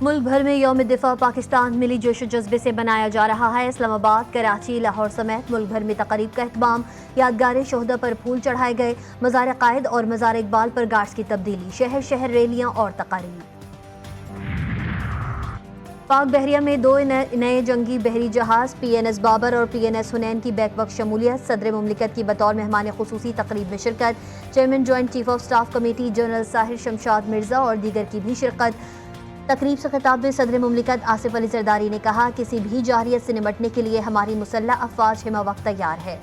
मुल्क भर में यौम दिफा पाकिस्तान मिली जोश जज्बे से मनाया जा रहा है। इस्लामाबाद, कराची, लाहौर समेत मुल्क भर में तकरीब का एहतमाम। यादगार शोहदा पर फूल चढ़ाए गए। मज़ार कायद और मज़ार इकबाल पर गार्ड्स की तब्दीली। शहर शहर रैलियां और तकारीब। पाक बहरिया में 2 नए जंगी बहरी जहाज PNS बाबर और PNS हुनैन की बैक वक्त शमूलियत। सदर मुमलिकत की बतौर मेहमान खुसूसी तकरीब में शिरकत। Chairman joint chief of staff committee general Sahir Shamshad Mirza और दीगर की भी शिरकत। तकरीब से खिताब में सदर मुमलिकत आसिफ अली जरदारी ने कहा, किसी भी जारियत से निपटने के लिए हमारी मुसल्लह अफवाज हिमा वक्त तैयार है।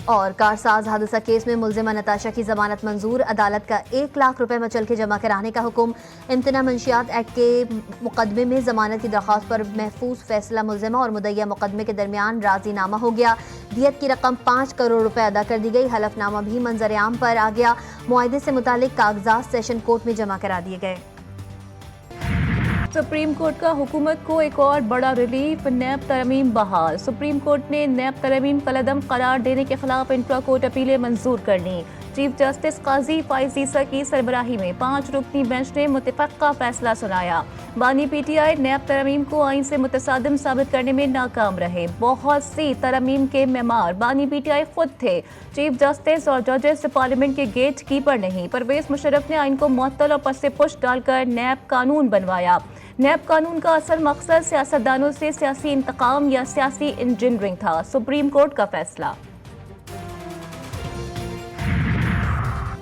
और कारसाज हादसा केस में मुल्जिमा नताशा की जमानत मंजूर। अदालत का 1 लाख रुपए मचल के जमा कराने का हुक्म। इम्तना मंशियात एक्ट के मुकदमे में जमानत की दरख्वास्त पर महफूज फैसला मुल्जिमा और मुद्दइया मुकदमे के दरमियान राजीनामा हो गया। दियत की रकम 5 करोड़ रुपए अदा कर दी गई। हलफनामा भी मंजर आम पर आ गया। मुआहदे से मुतालिक कागजात सेशन कोर्ट में जमा करा दिए गए। सुप्रीम कोर्ट का हुकूमत को एक और बड़ा रिलीफ। नैब तरमीम बहाल। सुप्रीम कोर्ट ने नैब तरमीम कलदम करार देने के खिलाफ इंट्रा कोर्ट अपीलें मंजूर कर ली। चीफ जस्टिस काजी फाइज ईसा की सरबराही में 5 रुकनी बेंच ने मुतफ़क्का फैसला सुनाया। बानी PTI नैब तरमीम को आइन से मुतसादिम साबित करने में नाकाम रहे। बहुत सी तरमीम के मेमार बानी PTI खुद थे। चीफ जस्टिस और जजेस पार्लियामेंट के गेट कीपर नहीं। परवेज मुशर्रफ ने आइन को मुअत्तल और पस पुश डालकर नैब कानून बनवाया। नैब कानून का असल मकसद सियासतदानों से सियासी इंतकाम या सियासी इंजीनियरिंग था। सुप्रीम कोर्ट का फैसला।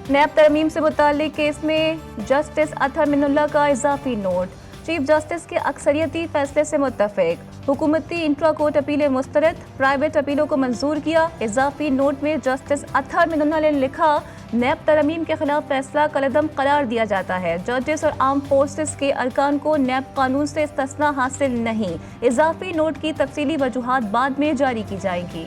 नैब तरमीम से मुताल्लिक केस में जस्टिस अतहर मिनुल्लाह का इजाफी नोट। चीफ जस्टिस के अक्सरियती फैसले से मुत्तफिक। हुकूमती इंट्रा कोर्ट अपीलें मुस्तरद। प्राइवेट अपीलों को मंजूर किया। इजाफी नोट में जस्टिस अतहर मिनुल्लाह ने लिखा, नैब तरमीम के खिलाफ फैसला कलदम करार दिया जाता है। जजेस और आर्म फोर्सेस के अरकान को नैब कानून से इस्तिस्ना हासिल नहीं। इजाफी नोट की तफसीली वजूहात बाद में जारी की जाएंगी।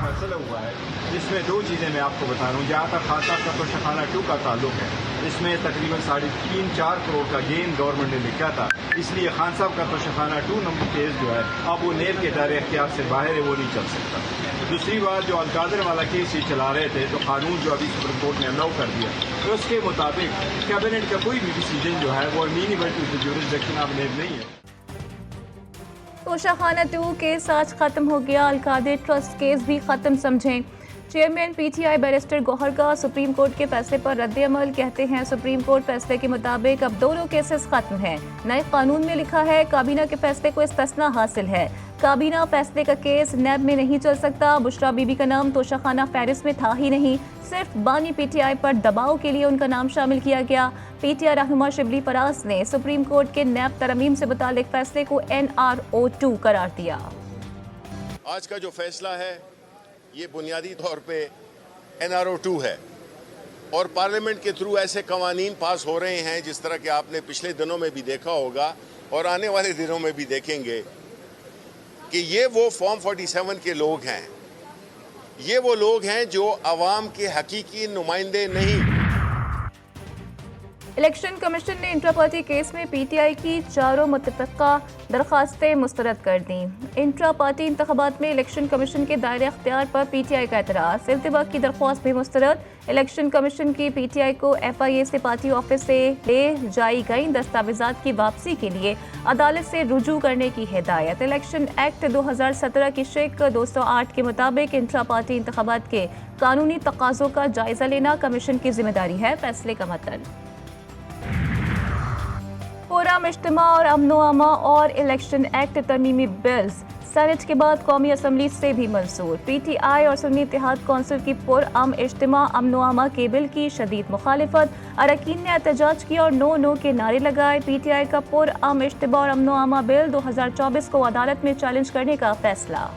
फैसला हुआ है इसमें 2 चीज़ें मैं आपको बता रहा हूँ। जहाँ तक खासा का तो शखाना 2 का ताल्लुक है, इसमें तकरीबन 3.5-4 करोड़ का गेन गवर्नमेंट ने लिखा था। इसलिए खान साहब का तो शखाना 2 नंबर केस जो है अब वो नेब के दायरे इख्तियार से बाहर है, वो नहीं चल सकता। दूसरी बात, जो अलकादर वाला केस ये चला रहे थे, तो कानून जो अभी सुप्रीम कोर्ट ने अलाउ कर दिया, तो उसके मुताबिक कैबिनेट का कोई भी डिसीजन जो है वो minimal to the jurisdiction of नेब नहीं है। तोशाखाना 2 केस आज खत्म हो गया। अलकादर ट्रस्ट केस भी खत्म समझें। चेयरमैन PTI बैरिस्टर गौहर का सुप्रीम कोर्ट के फैसले पर रद्द-ए-अमल। कहते हैं, सुप्रीम कोर्ट फैसले के मुताबिक अब दोनों केसेस खत्म हैं। नए कानून में लिखा है, काबीना के फैसले को इस्तिस्ना हासिल है। काबीना फैसले का केस नैब में नहीं चल सकता। बुशरा बीबी का नाम तोशाखाना फहरिस्त में था ही नहीं, सिर्फ बानी PTI पर दबाव के लिए उनका नाम शामिल किया गया। PTI रहनुमा शिबली फराज ने सुप्रीम कोर्ट के नैब तरमीम से मुतालिक फैसले को NRO 2 करार दिया। आज का जो फैसला है ये बुनियादी तौर पे NRO 2 है और पार्लियामेंट के थ्रू ऐसे कवानीन पास हो रहे हैं जिस तरह के आपने पिछले दिनों में भी देखा होगा और आने वाले दिनों में भी देखेंगे कि ये वो फॉर्म 47 के लोग हैं। ये वो लोग हैं जो अवाम के हकीकी नुमाइंदे नहीं। इलेक्शन कमीशन ने इंट्रा पार्टी केस में PTI की 4 मुतफ़क्का दरखास्तें मुस्तरद कर दी। इंट्रा पार्टी इंतखाबात में इलेक्शन कमीशन के दायरे अख्तियार पर PTI का एतराज़। इल्तिबा की दरख्वास्त भी मुस्तरद। इलेक्शन कमीशन की PTI को FIA से पार्टी ऑफिस से ले जाई गई दस्तावेजात की वापसी के लिए अदालत से रुजू करने की हिदायत। इलेक्शन एक्ट 2017 की शिक 208 के मुताबिक इंट्रा पार्टी इंतखाबात के कानूनी तकाज़ों का जायजा लेना कमीशन की जिम्मेदारी है। फैसले का मतन फोरम इज्तिमा और अमनो-अमा और इलेक्शन एक्ट तरमीमी बिल्स सेनेट के बाद कौमी असम्बली से भी मंजूर। PTI और सुन्नी इत्तेहाद कौंसिल की पुरअम इज्तिमा अमनो-अमा के बिल की शदीद मुखालिफत। अरकान ने एहतजाज किया और नो नो के नारे लगाए। PTI का पुरअम इज्तिमा और अमनो-अमा बिल 2024 को अदालत में चैलेंज करने का फैसला।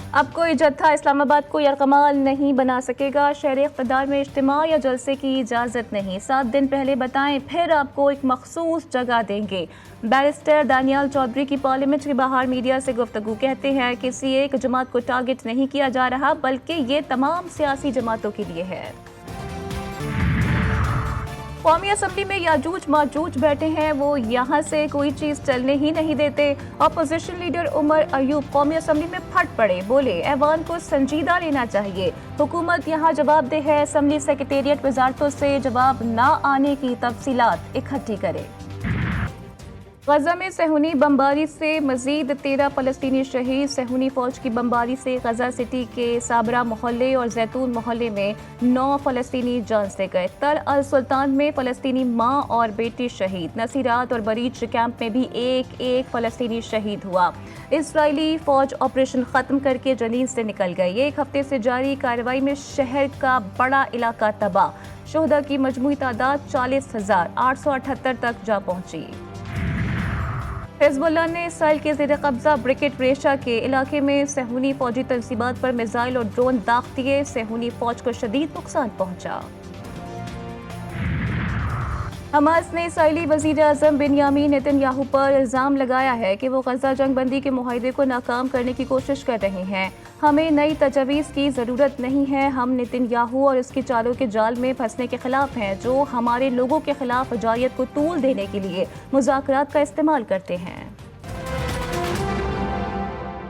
अब कोई जत्था इस्लामाबाद को यरगमाल नहीं बना सकेगा। शहर इक़्तिदार में इज्तिमा या जलसे की इजाज़त नहीं। 7 दिन पहले बताएं, फिर आपको एक मखसूस जगह देंगे। बैरिस्टर दानियाल चौधरी की पार्लियामेंट के बाहर मीडिया से गुफ्तगू। कहते हैं, किसी एक जमात को टारगेट नहीं किया जा रहा, बल्कि ये तमाम सियासी जमातों के लिए है। कौमी असम्बली में याजूज माजूज बैठे हैं, वो यहाँ से कोई चीज़ चलने ही नहीं देते। अपोजिशन लीडर उमर अयूब कौमी असम्बली में फट पड़े, बोले ऐवान को संजीदा लेना चाहिए, हुकूमत यहाँ जवाबदेह है, असम्बली सेक्रेटेरिएट वजारतों से जवाब ना आने की तफसीलात इकट्ठी करे। गजा में सेहूनी बमबारी से मजीद 13 फलस्तीनी शहीद। सेहूनी फौज की बमबारी से गजा सिटी के साबरा मोहल्ले और जैतून मोहल्ले में 9 फलस्तीनी जान से गए। तर अल सुल्तान में फलस्तीनी माँ और बेटी शहीद। नसीरात और बरीच कैंप में भी एक फलस्तीनी शहीद हुआ। इसराइली फौज ऑपरेशन खत्म करके जनीन से निकल गई। एक हफ्ते से जारी कार्रवाई में शहर का बड़ा इलाका तबाह। शोहदा की मजमूई तादाद 40,878 तक जा पहुंची। हिजबुल्लाह ने इसराइल के ज़ेर कब्जा ब्रिकेट रेशा के इलाके में सेहूनी फौजी तंसीबात पर मिसाइल और ड्रोन दाग दिए। सेहूनी फौज को शदीद नुकसान पहुंचा। हमास ने इसराइली वज़ीर आज़म बिन्यामीन नेतन्याहू पर इल्ज़ाम लगाया है कि वो गजा जंग बंदी के मुआहदे को नाकाम करने की कोशिश कर रहे हैं। हमें नई तजवीज़ की ज़रूरत नहीं है, हम नेतन्याहू और उसकी चालों के जाल में फंसने के खिलाफ हैं, जो हमारे लोगों के खिलाफ जारियत को तूल देने के लिए मुज़ाकरात का इस्तेमाल करते हैं।